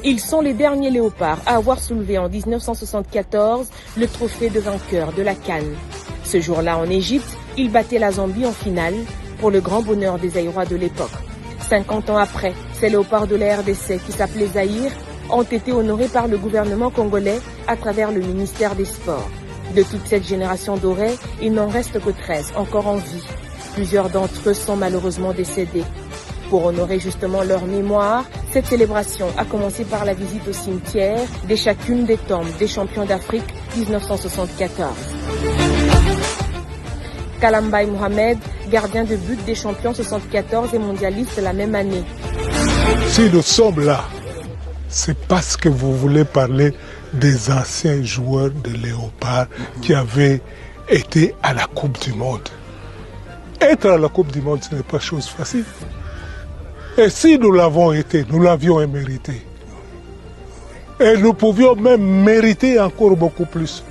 Ils sont les derniers léopards à avoir soulevé en 1974 le trophée de vainqueur de la CAN. Ce jour-là en Égypte, ils battaient la Zambie en finale pour le grand bonheur des Zaïrois de l'époque. 50 ans après, ces léopards de la RDC qui s'appelaient Zaïre ont été honorés par le gouvernement congolais à travers le ministère des Sports. De toute cette génération dorée, il n'en reste que 13 encore en vie. Plusieurs d'entre eux sont malheureusement décédés. Pour honorer justement leur mémoire, cette célébration a commencé par la visite au cimetière de chacune des tombes des champions d'Afrique 1974. Kalambaye Mohamed, gardien de but des champions 74 et mondialiste la même année. Si nous sommes là, c'est parce que vous voulez parler des anciens joueurs de Léopard qui avaient été à la Coupe du Monde. Être à la Coupe du Monde, ce n'est pas chose facile. Et si nous l'avons été, nous l'avions mérité. Et nous pouvions même mériter encore beaucoup plus.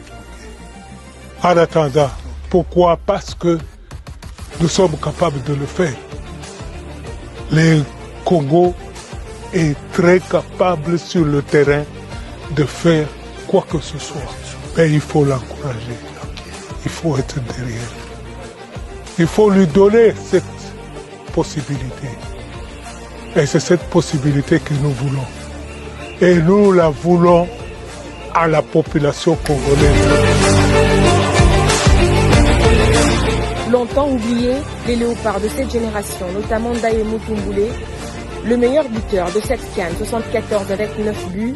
En attendant, pourquoi? Parce que nous sommes capables de le faire. Le Congo est très capable sur le terrain de faire quoi que ce soit. Mais il faut l'encourager. Il faut être derrière. Il faut lui donner cette possibilité. Et c'est cette possibilité que nous voulons. Et nous la voulons à la population congolaise. Longtemps oublié, les léopards de cette génération, notamment Ndaye Mutumbule, le meilleur buteur de cette CAN 74 avec 9 buts,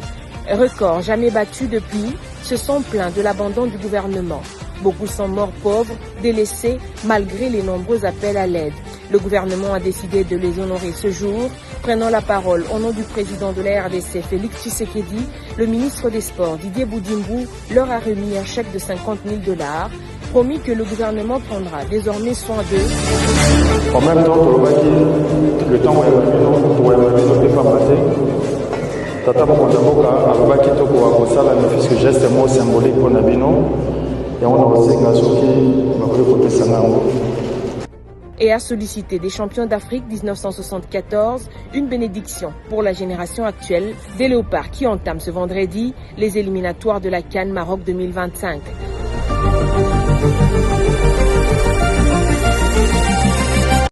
record jamais battu depuis, se sont plaints de l'abandon du gouvernement. Beaucoup sont morts pauvres, délaissés, malgré les nombreux appels à l'aide. Le gouvernement a décidé de les honorer ce jour. Prenant la parole au nom du président de la RDC, Félix Tshisekedi, le ministre des Sports, Didier Boudimbu, leur a remis un chèque de 50 000 $, promis que le gouvernement prendra désormais soin d'eux. En même temps, le temps où il n'est pas maté, Tata Mokondaboka a dit que ça a un geste symbolique pour Nabino. Et a sollicité des champions d'Afrique 1974 une bénédiction pour la génération actuelle des léopards qui entament ce vendredi les éliminatoires de la CAN Maroc 2025.